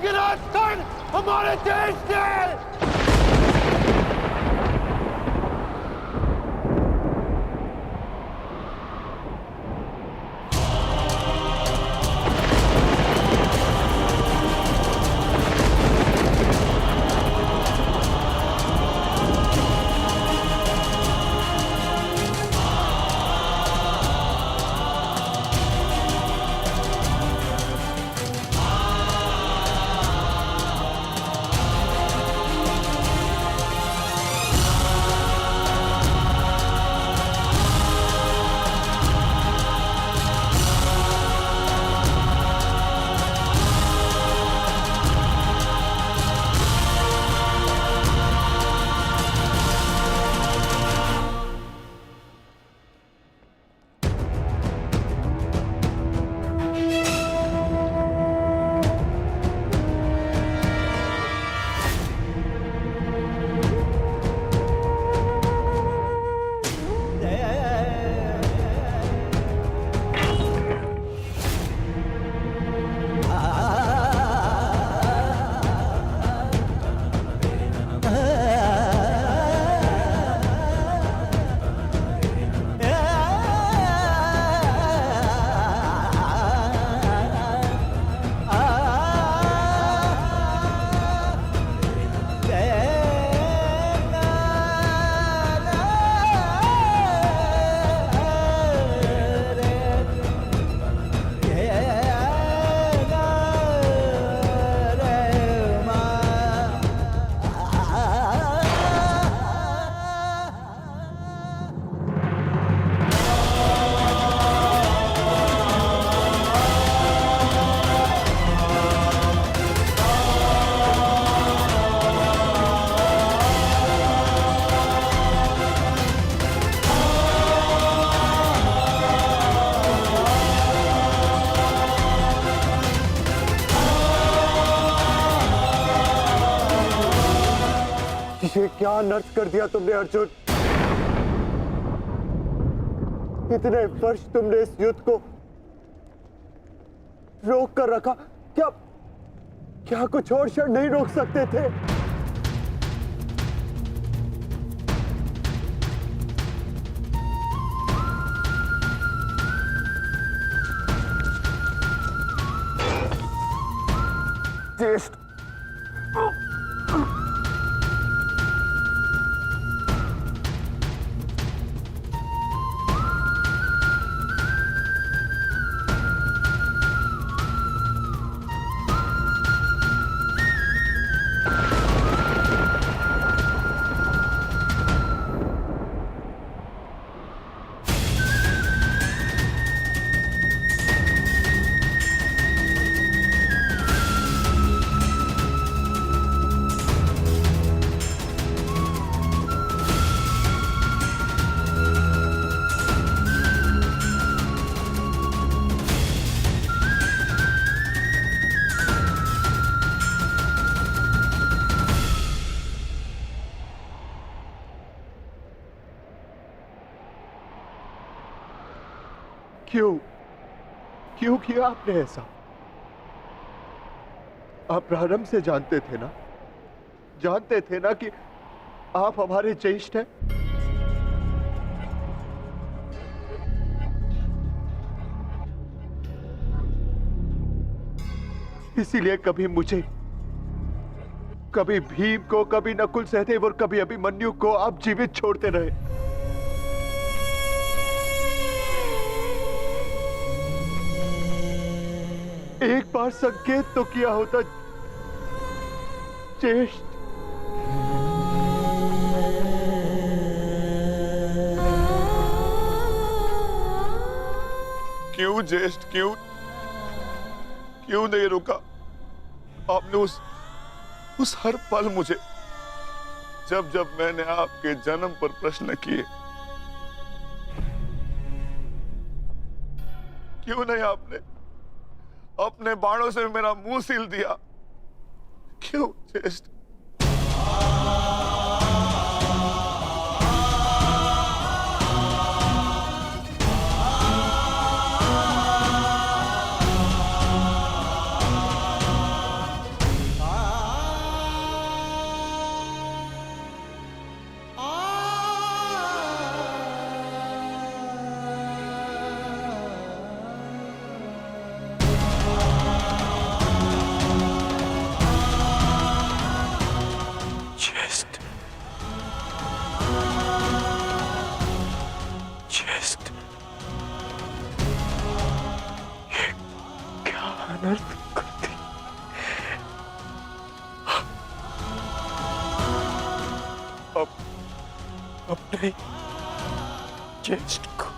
सर्वगिराज कर हमारे देश ने। ये क्या अनर्थ कर दिया तुमने अर्जुन। इतने वर्ष तुमने इस युद्ध को रोक कर रखा, क्या क्या कुछ और क्षण नहीं रोक सकते थे? ज्येष्ठ, क्यों किया आपने ऐसा? आप प्रारंभ से जानते थे ना कि आप हमारे ज्येष्ठ हैं। इसीलिए कभी मुझे, कभी भीम को, कभी नकुल सहदेव और कभी अभिमन्यु को आप जीवित छोड़ते रहे। एक बार संकेत तो किया होता ज्येष्ठ। क्यों ज्येष्ठ, क्यों नहीं रुका आपने? उस हर पल मुझे, जब मैंने आपके जन्म पर प्रश्न किए, क्यों नहीं आपने अपने बाणों से मेरा मुंह सील दिया? क्यों ज्येष्ठ? अपने ज्येष्ठ को।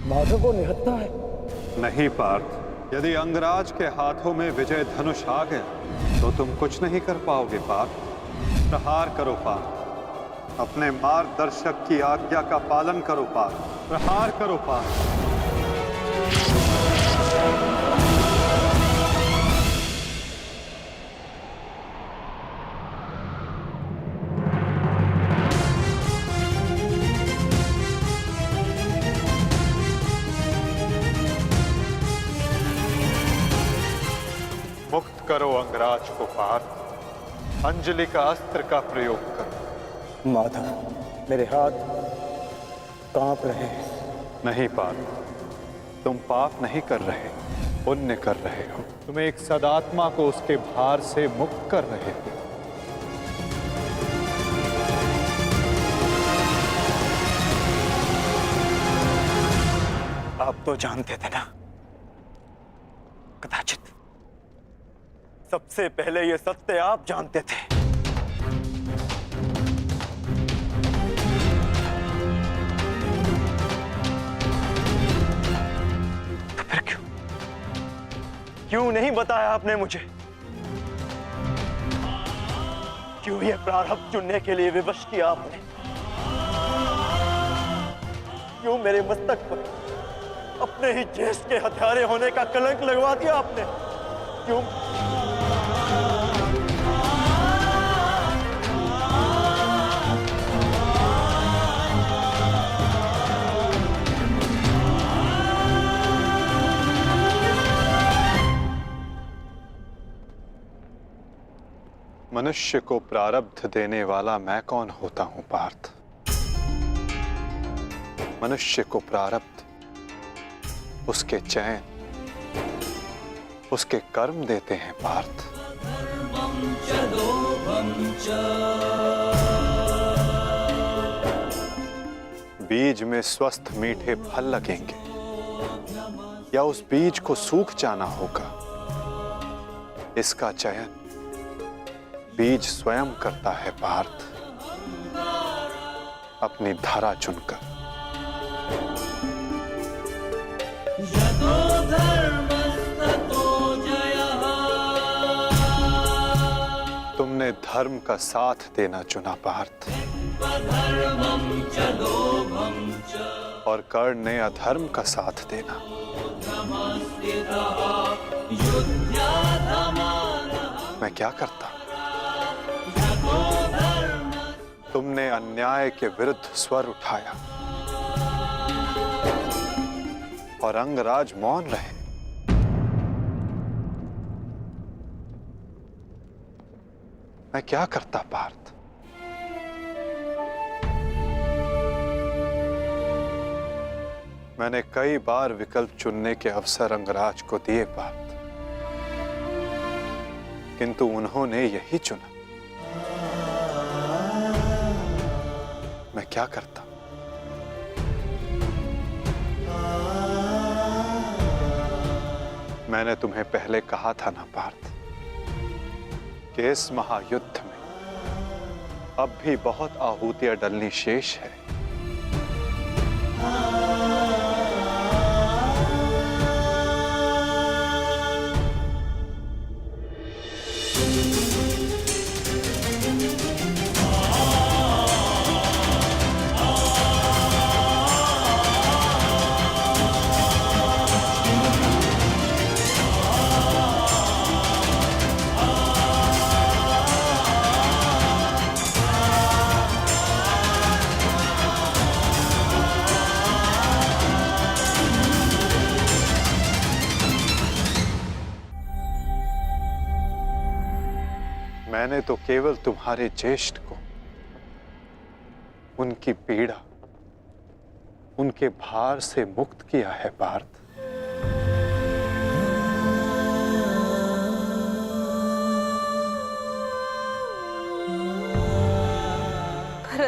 माधव को निहत्था है। नहीं पार्थ, यदि अंगराज के हाथों में विजय धनुष आ गया तो तुम कुछ नहीं कर पाओगे पार्थ। प्रहार करो पार्थ, अपने मार्गदर्शक की आज्ञा का पालन करो पार्थ, प्रहार करो पार्थ। मुक्त करो अंगराज को पार्थ, अंजलि का अस्त्र का प्रयोग करो। माधव, मेरे हाथ कांप रहे हैं। नहीं पार्थ, तुम पाप नहीं कर रहे, पुण्य कर रहे हो। तुम एक सदात्मा को उसके भार से मुक्त कर रहे हो। आप तो जानते थे ना, कदाचित सबसे पहले ये सत्य आप जानते थे। तो फिर क्यों नहीं बताया आपने मुझे? क्यों ये प्रारब्ध चुनने के लिए विवश किया आपने? क्यों मेरे मस्तक पर अपने ही ज्येष्ठ के हत्यारे होने का कलंक लगवा दिया आपने? क्यों? मनुष्य को प्रारब्ध देने वाला मैं कौन होता हूं पार्थ? मनुष्य को प्रारब्ध उसके चयन, उसके कर्म देते हैं पार्थ। बीज में स्वस्थ मीठे फल लगेंगे या उस बीज को सूख जाना होगा, इसका चयन बीज स्वयं करता है पार्थ, अपनी धारा चुनकर। तुमने धर्म का साथ देना चुना पार्थ, और कर्ण ने अधर्म का साथ देना। मैं क्या करता? तुमने अन्याय के विरुद्ध स्वर उठाया और अंगराज मौन रहे। मैं क्या करता पार्थ? मैंने कई बार विकल्प चुनने के अवसर अंगराज को दिए पार्थ, किंतु उन्होंने यही चुना। मैं क्या करता? मैंने तुम्हें पहले कहा था ना पार्थ कि इस महायुद्ध में अब भी बहुत आहुतियां डलनी शेष है। मैंने तो केवल तुम्हारे ज्येष्ठ को, उनकी पीड़ा, उनके भार से मुक्त किया है पार्थ।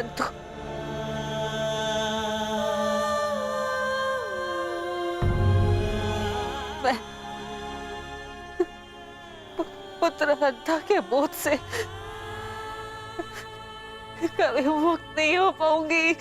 परंतु मैं पुत्र हत्या के बोझ से कभी मुक्त नहीं हो पाऊंगी।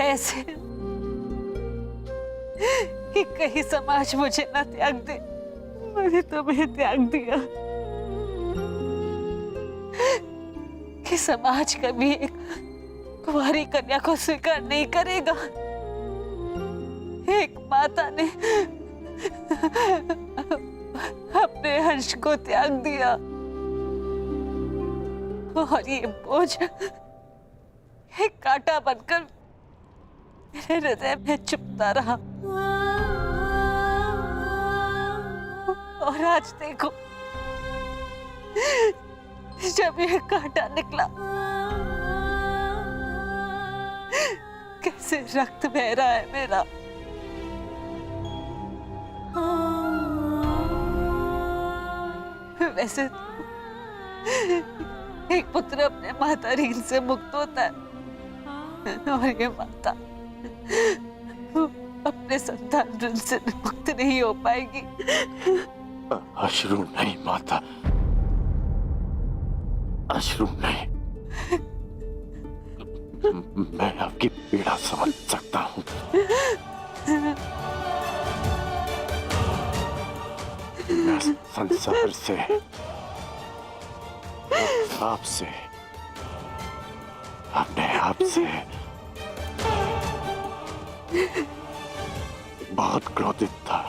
ऐसे कि कहीं समाज मुझे न त्याग दे। मैंने तुम्हें त्याग दिया कि समाज कभी एक कुंवारी कन्या को स्वीकार नहीं करेगा। एक माता ने अपने अंश को त्याग दिया और ये बोझ एक कांटा बनकर मेरे हृदय में चुभता रहा। और आज देखो, जब ये कांटा निकला, कैसे रक्त बह रहा है मेरा। वैसे एक पुत्र अपने माता ऋण से मुक्त होता है और ये माता अपने संतान ऋण से मुक्त नहीं हो पाएगी। अश्रु नहीं माता, अश्रु नहीं। मैं आपकी पीड़ा समझ सकता हूँ। मैं संसार से, आपसे, अपने आप से बहुत क्रोधित था,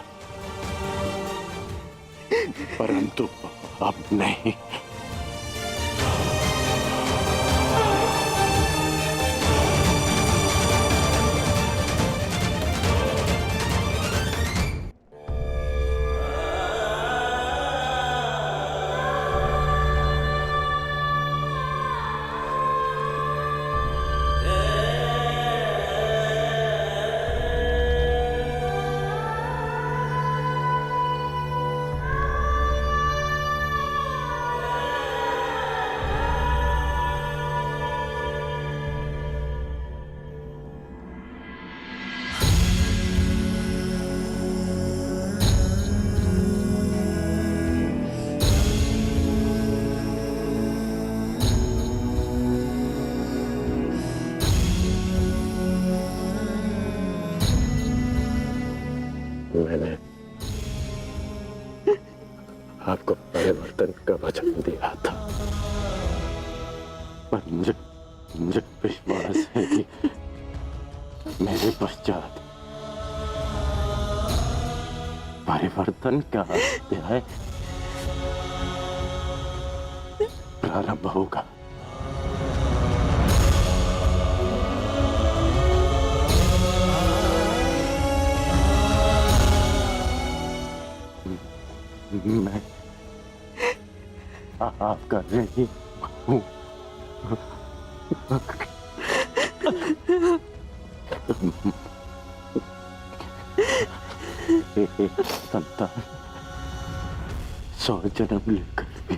परंतु अब नहीं। मैंने आपको परिवर्तन का वचन दिया था, पर मुझे विश्वास है कि मेरे पश्चात परिवर्तन का अध्याय प्रारंभ होगा। मैं आपका रही हूँ। संतान 100 जन्म लेकर भी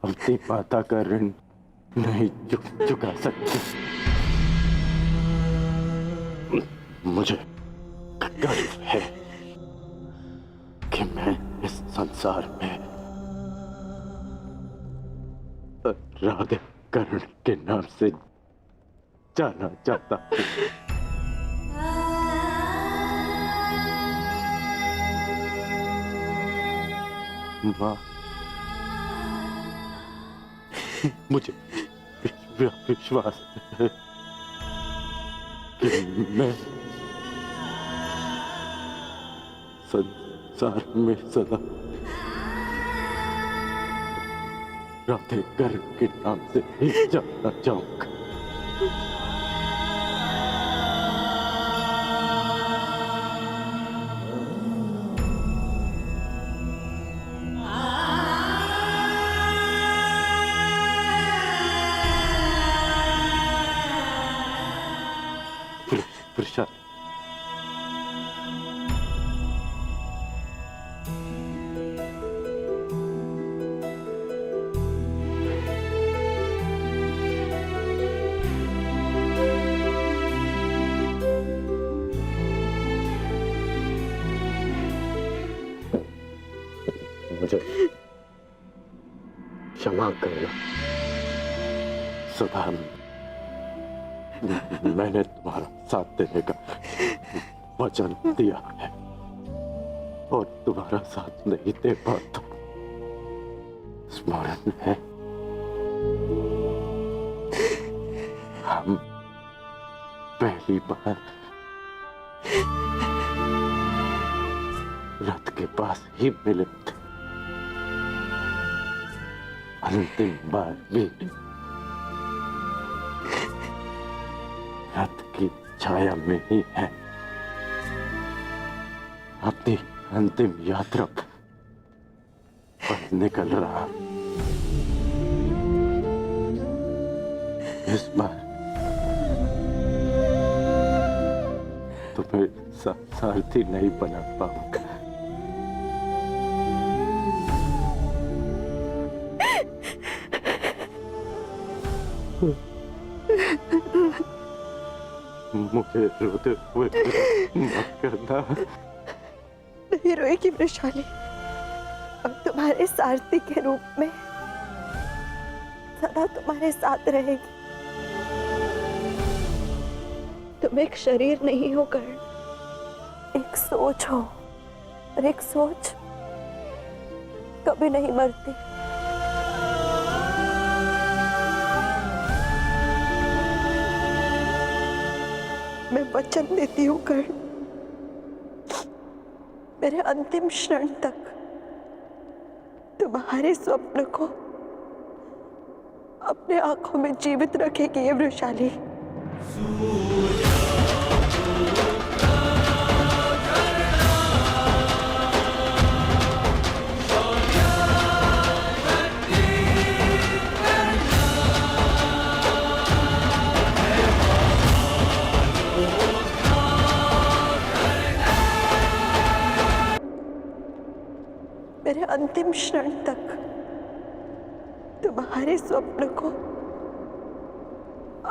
अपनी माता का ऋण नहीं चुका सकते। मुझे गर्व है कि मैं इस संसार में राधा कर्ण के नाम से जाना चाहता हूँ। माँ, मुझे विश्वास है कि मैं संसार में सदा राधे कर के नाम से ही जानना चाहूंगा। प्रशांत, मुझे क्षमा करना सुधा, मैंने तुम्हारा साथ देने का वचन दिया है और तुम्हारा साथ नहीं दे पाता। स्मरण है हम पहली बार रथ के पास ही मिले थे, अंतिम बार भी रथ की छाया में ही है। अपनी अंतिम यात्रा पर निकल रहा। इस बार तुम्हें सारथी नहीं बना पाऊंगा। मुझे रोते हुए मत करना। नहीं रोएगी वृषाली, अब तुम्हारे सारथी के रूप में सदा तुम्हारे साथ रहेगी। तुम एक शरीर नहीं हो कर्ण, एक सोच हो, और एक सोच कभी नहीं मरती। मैं वचन देती हूँ कर्ण, मेरे अंतिम क्षण तक तुम्हारे स्वप्न को अपने आंखों में जीवित रखेगी ये वृषाली। मेरे अंतिम क्षण तक तुम्हारे स्वप्न को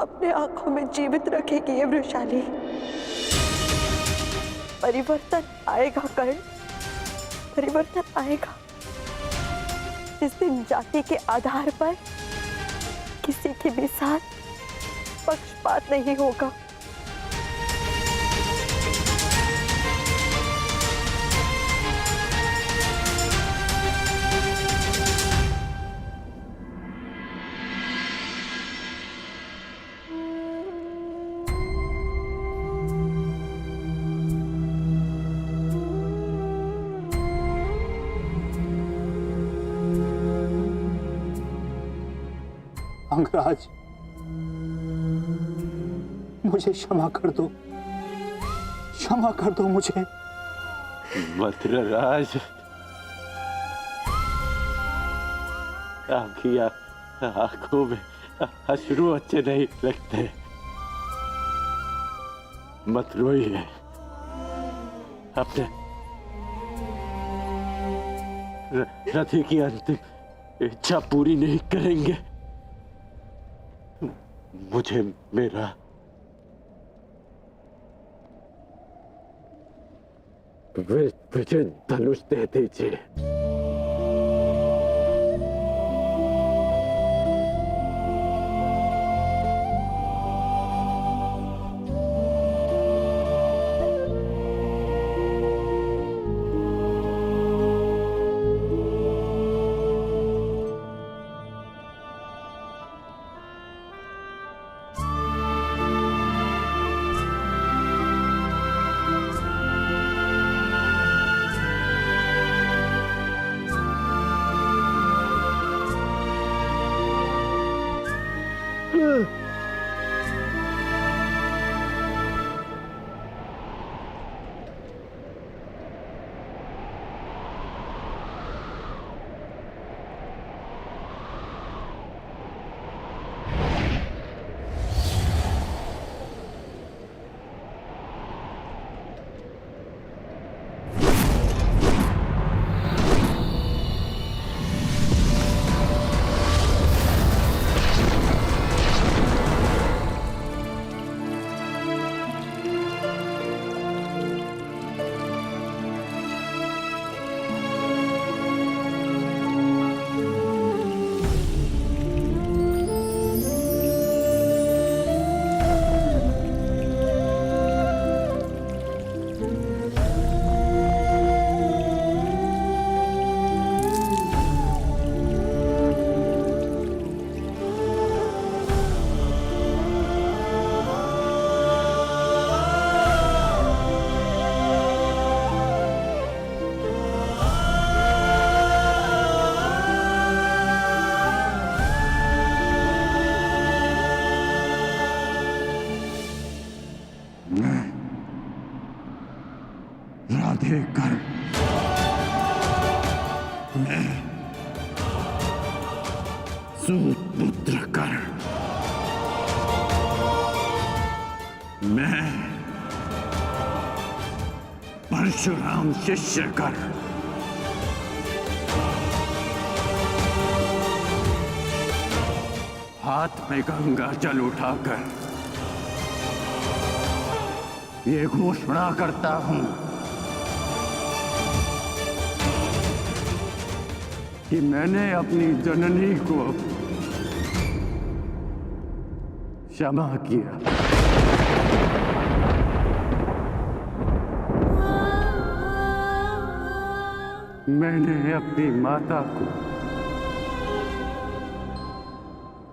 अपने आंखों में जीवित रखेगी ये वृषाली। परिवर्तन आएगा कर्ण, परिवर्तन आएगा। जिस दिन जाति के आधार पर किसी के भी साथ पक्षपात नहीं होगा। अंगराज, मुझे क्षमा कर दो, क्षमा कर दो मुझे। मथुराराज, आपकी आंखों में अश्रु अच्छे नहीं लगते। मत रोइए, अपने रथी की अंतिम इच्छा पूरी नहीं करेंगे। मुझे मेरा विजय धनुष दे दीजिए। राधे कर। मैं सूत पुत्र कर। मैं परशुराम शिष्य कर। हाथ में गंगा जल उठाकर ये घोषणा करता हूं कि मैंने अपनी जननी को क्षमा किया। मैंने अपनी माता को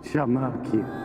क्षमा किया।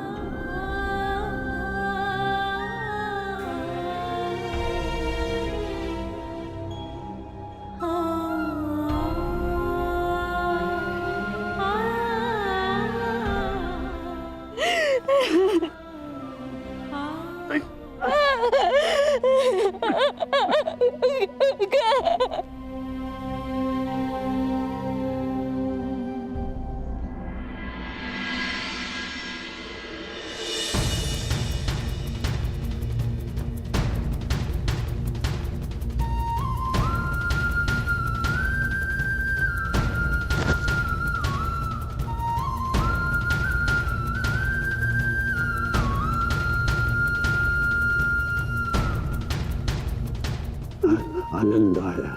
आनंद आया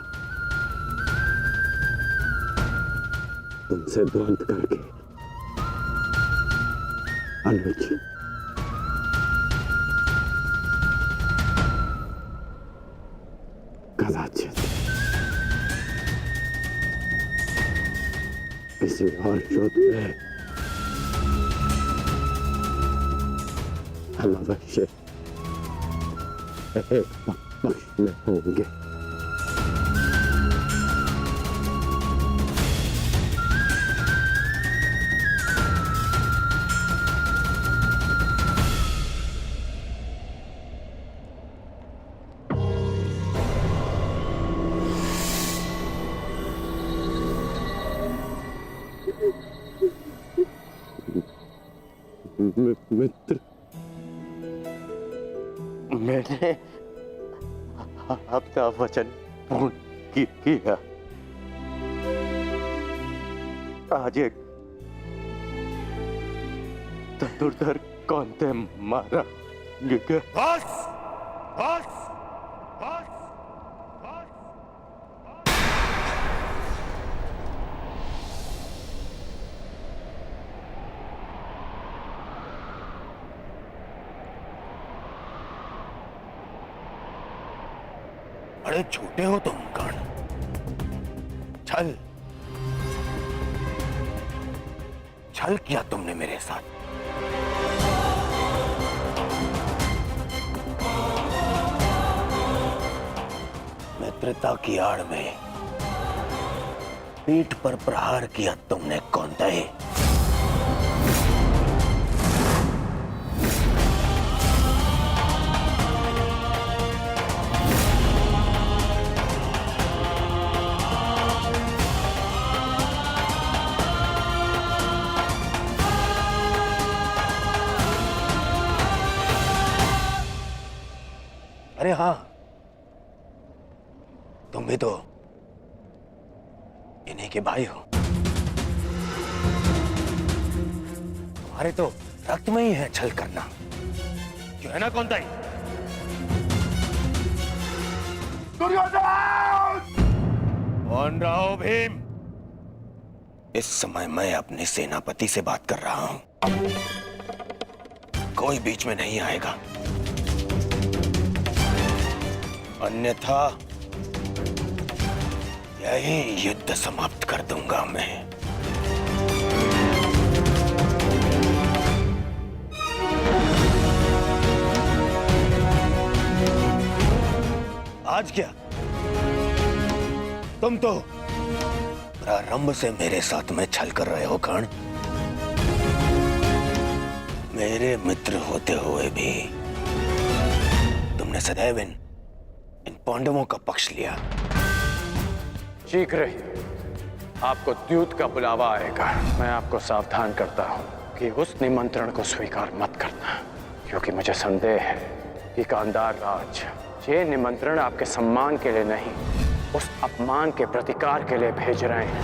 तुमसे द्वंद करके। अनुज, कदाचित किसी और युद्ध में हम अवश्य एक पक्ष में होंगे। मित्र, मैंने आपका वचन पूर्ण किया। आज एक धनुर्धर कौन थे मारा गया। बस बस बस। बड़े छोटे हो तुम कर्ण। छल छल किया तुमने मेरे साथ। मित्रता की आड़ में पीठ पर प्रहार किया तुमने कौंतेय। अरे हाँ, तुम भी तो इन्हीं के भाई हो। तुम्हारे तो रक्त में ही है छल करना, जो है ना कौंतेय? कौन रहा हो भीम? इस समय मैं अपने सेनापति से बात कर रहा हूं। कोई बीच में नहीं आएगा, अन्यथा यही युद्ध समाप्त कर दूंगा मैं। आज क्या तुम तो प्रारंभ से मेरे साथ में छल कर रहे हो कर्ण। मेरे मित्र होते हुए भी तुमने सदैव इन इन पांडवों का पक्ष लिया। शीघ्र ही आपको द्यूत का बुलावा आएगा। मैं आपको सावधान करता हूं कि उस निमंत्रण को स्वीकार मत करना, क्योंकि मुझे संदेह है कि गांधार राज ये निमंत्रण आपके सम्मान के लिए नहीं, उस अपमान के प्रतिकार के लिए भेज रहे हैं।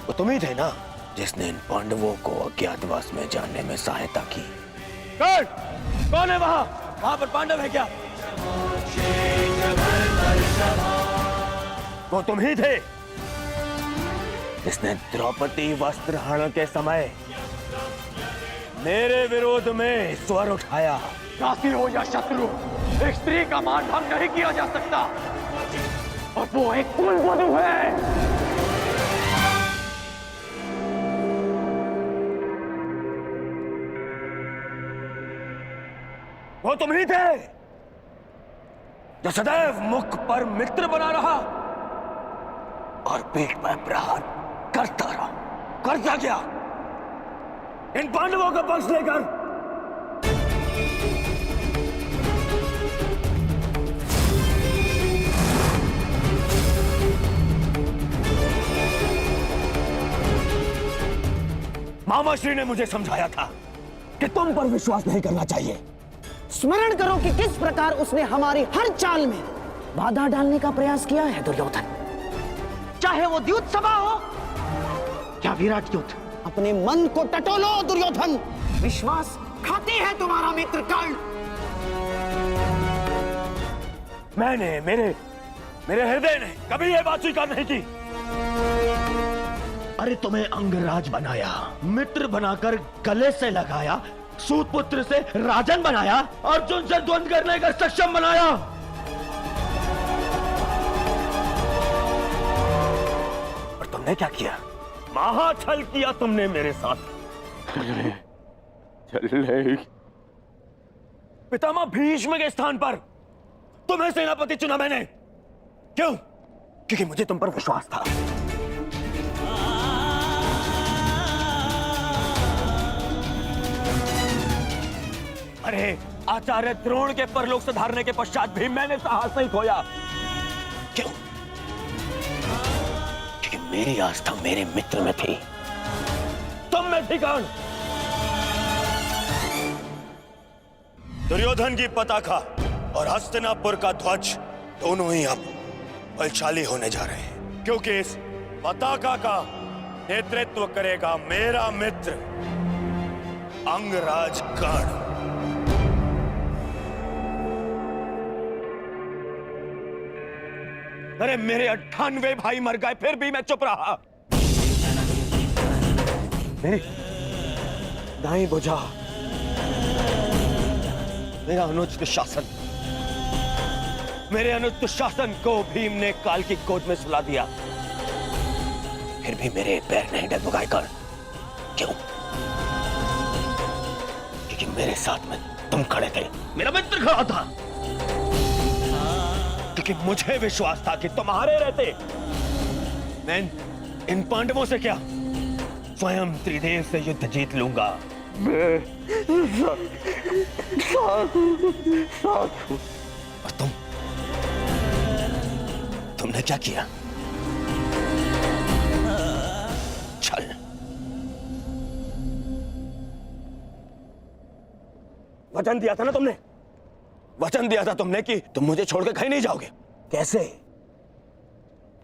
वो तुम ही थे ना जिसने इन पांडवों को अज्ञातवास में जाने में सहायता की। कौन है वहां पर पांडव है क्या? वो तुम ही थे जिसने द्रौपदी वस्त्रहरण के समय मेरे विरोध में स्वर उठाया। दासी हो या शत्रु, एक स्त्री का मान भंग नहीं किया जा सकता, और वो एक कुलवधू है। वो तुम ही थे जो सदैव मुख पर मित्र बना रहा और पीठ पर प्रहार करता रहा। करता क्या? इन पांडवों का पक्ष लेकर। मामाश्री ने मुझे समझाया था कि तुम पर विश्वास नहीं करना चाहिए। स्मरण करो कि किस प्रकार उसने हमारी हर चाल में बाधा डालने का प्रयास किया है दुर्योधन। चाहे वो द्यूत सभा हो या विराट युद्ध। अपने मन को टटोलो दुर्योधन। विश्वास खाते है तुम्हारा मित्र कर्ण। मेरे हृदय ने कभी यह बात स्वीकार नहीं की। अरे तुम्हें अंगराज बनाया, मित्र बनाकर गले से लगाया, सूत पुत्र से राजन बनाया, अर्जुन से द्वंद्व करने का सक्षम बनाया। और तुमने क्या किया? महाछल किया तुमने मेरे साथ। पितामह भीष्म के स्थान पर तुम्हें सेनापति चुना मैंने। क्यों? क्योंकि मुझे तुम पर विश्वास था। अरे आचार्य द्रोण के परलोक सुधारने के पश्चात भी मैंने साहस नहीं खोया। क्यों? क्योंकि मेरी आस्था मेरे मित्र में थी, तुम में थी कौन? दुर्योधन की पताका और हस्तिनापुर का ध्वज दोनों ही अब बलशाली होने जा रहे हैं, क्योंकि इस पताका का नेतृत्व करेगा मेरा मित्र अंगराज कर्ण। अरे मेरे 98 भाई मर गए, फिर भी मैं चुप रहा। मेरी दाई बुझा, मेरा अनुचित शासन, मेरे अनुचित शासन को भीम ने काल की गोद में सुला दिया। फिर भी मेरे पैर नहीं डगमगाए कर्ण। क्यों? क्योंकि मेरे साथ में तुम खड़े थे, मेरा मित्र खड़ा था। क्योंकि मुझे विश्वास था कि तुम्हारे रहते मैं इन पांडवों से क्या, स्वयं त्रिदेव से युद्ध जीत लूंगा। और तुमने क्या किया? छल। वचन दिया था ना तुमने, वचन दिया था तुमने कि तुम मुझे छोड़कर कहीं नहीं जाओगे। कैसे?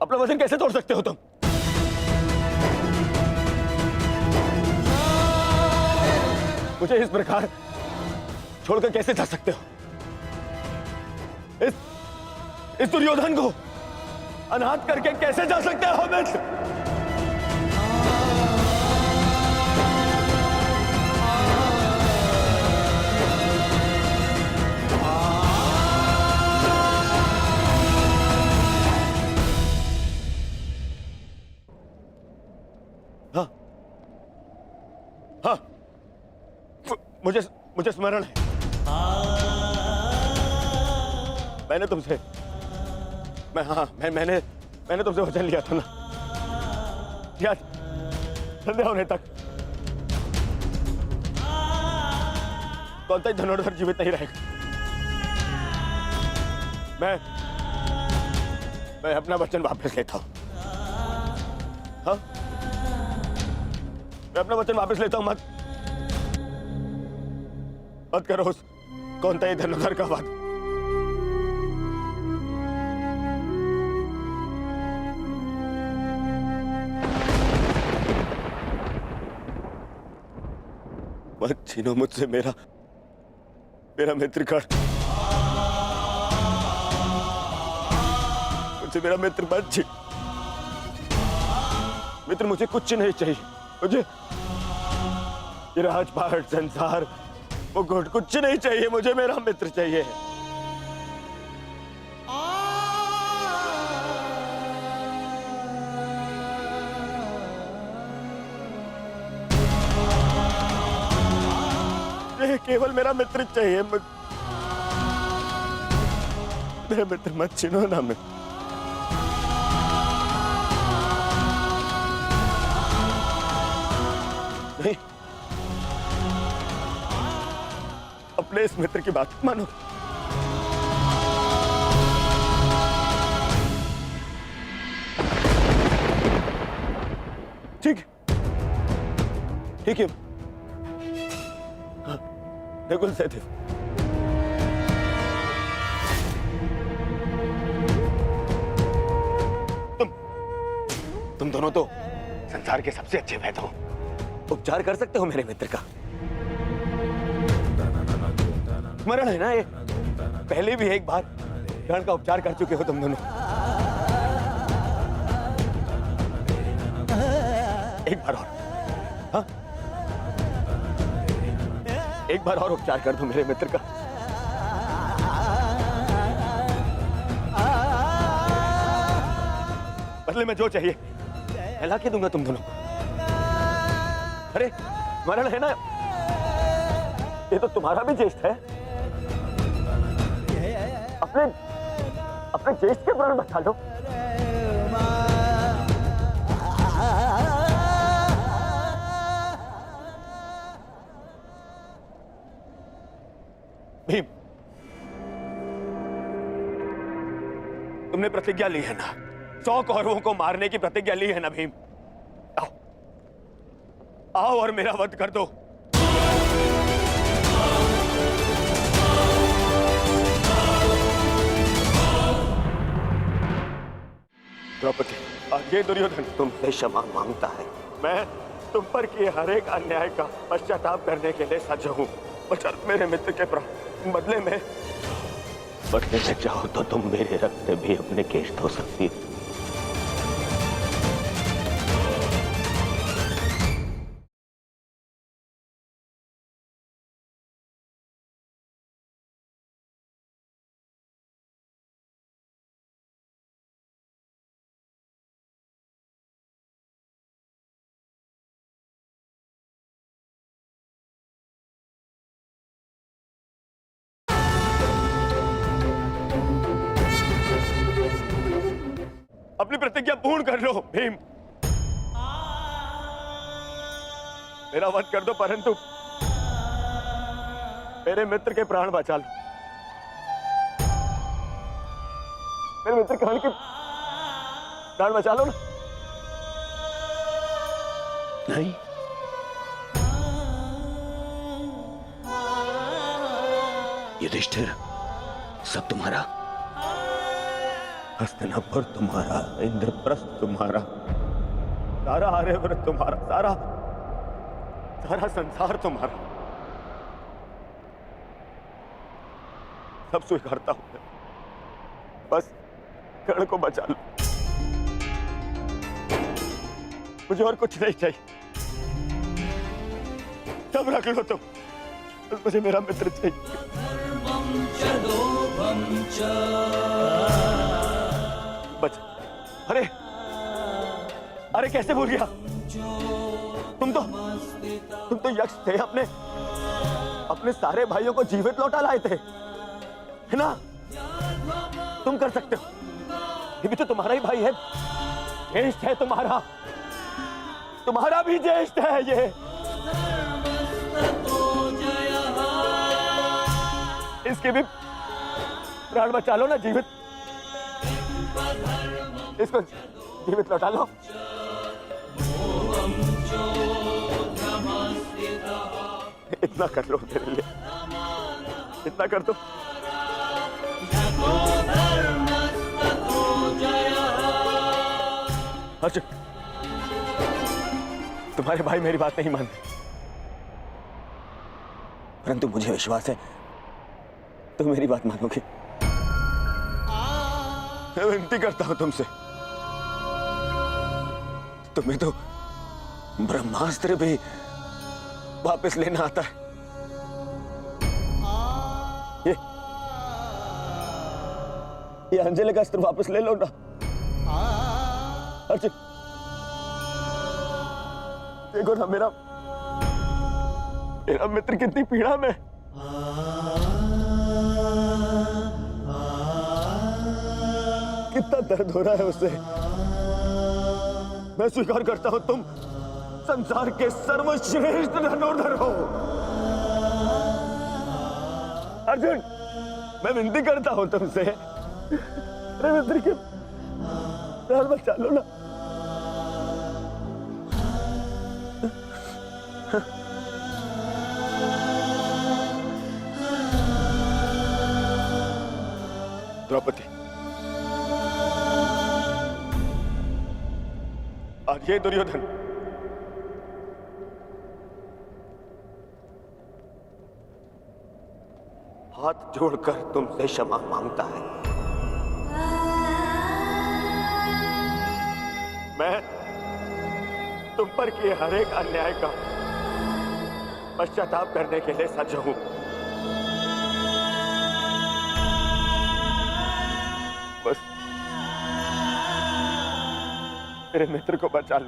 अपना वचन कैसे तोड़ सकते हो तुम? मुझे इस प्रकार छोड़कर कैसे जा सकते हो? इस दुर्योधन को अनाथ करके कैसे जा सकते हो मित्र? हाँ, मुझे स्मरण है। मैंने तुमसे वचन लिया था ना, याद? संध्या होने तक कोणताही धनुर्धर जीवित नहीं रहेगा। मैं अपना वचन वापस लेता हूं। हाँ, मैं अपना वचन वापस लेता हूं। मत करो उस कोणताही धनुर्धर का वध। मत छीनो मुझसे मेरा मित्रगण। मुझसे मेरा मित्र मत छीन। मित्र मुझे कुछ नहीं चाहिए। मुझे ये राजपाट, संसार, वो कुछ नहीं चाहिए। मुझे मेरा मित्र चाहिए। केवल मेरा मित्र चाहिए। मेरा मित्र मत छीनो ना। मैं नहीं, अपने इस मित्र की बात मानो। ठीक है, ठीक है। नकुल सहदेव, तुम दोनों तो संसार के सबसे अच्छे वैद्य हो। उपचार कर सकते हो मेरे मित्र का। स्मरण है ना, ये पहले भी एक बार ग्रहण का उपचार कर चुके हो तुम दोनों। एक बार और, हाँ? एक बार और उपचार कर दो मेरे मित्र का। बदले में जो चाहिए मैं ला के दूंगा तुम दोनों को। अरे स्मरण है ना, ये तो तुम्हारा भी ज्येष्ठ है। अपने ज्येष्ठ के प्राण बचा लो। भीम, तुमने प्रतिज्ञा ली है ना, 100 कौरवों को मारने की प्रतिज्ञा ली है ना भीम। आओ और मेरा वध कर दो। द्रौपदी, ये दुर्योधन तुमसे क्षमा मांगता है। मैं तुम पर किए हर एक अन्याय का पश्चाताप करने के लिए सज्ज हूं। बचा मेरे मित्र के प्राण। बदले में चाहो तो तुम मेरे रक्त भी अपने केश धो सकती हो। अपनी प्रतिज्ञा पूर्ण कर लो भीम। मेरा वध कर दो, परंतु मेरे मित्र के प्राण बचा लो। मेरे मित्र के प्राण बचा लो ना। नहीं, युधिष्ठिर, सब तुम्हारा। हस्तिनापुर तुम्हारा, इंद्रप्रस्थ तुम्हारा, सारा आर्यव्रत तुम्हारा, सारा संसार तुम्हारा। सब स्वीकारता हूं मैं। बस कर्ण को बचा लो। मुझे और कुछ नहीं चाहिए। सब रख लो तुम, बस मुझे मेरा मित्र चाहिए। अरे अरे कैसे भूल गया। तुम तो यक्ष थे। अपने सारे भाइयों को जीवित लौटा लाए थे, है ना? तुम कर सकते हो। ये भी तो तुम्हारा ही भाई है, ज्येष्ठ है तुम्हारा भी ज्येष्ठ है ये। इसके भी प्राण बचा लो ना, जीवित इसको जीवित लौटा लो। इतना कर लो मेरे लिए, इतना कर दो। अर्जुन, तुम्हारे भाई मेरी बात नहीं मानते, परंतु मुझे विश्वास है तुम मेरी बात मानोगे। मैं विनती करता हूं तुमसे, तुम्हें तो ब्रह्मास्त्र भी वापस लेना आता है। ये अंजलि का अस्त्र वापस ले लो ना अर्जुन। देखो ना मेरा मित्र कितनी पीड़ा में। कितना दर्द हो रहा है उससे। मैं स्वीकार करता हूं तुम संसार के सर्वश्रेष्ठ धनुर्धर हो अर्जुन। मैं विनती करता हूं तुमसे, अरे मित्र के प्राण बचा लो ना। द्रौपदी, आज ये दुर्योधन हाथ जोड़कर तुमसे क्षमा मांगता है। मैं तुम पर किए हर एक अन्याय का पश्चाताप करने के लिए सज्ज हूं। बस मेरे मित्र को बचा लो।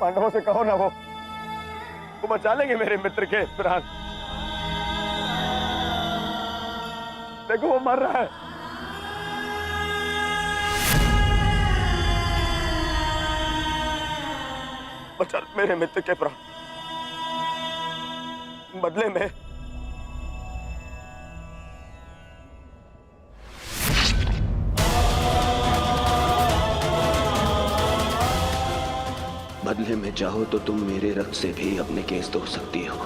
पांडवों से कहो ना, वो बचा लेंगे मेरे मित्र के प्राण। देखो वो मर रहा है। बचा मेरे मित्र के प्राण, बदले में चाहो तो तुम मेरे रक्त से भी अपने केस धो सकती हो।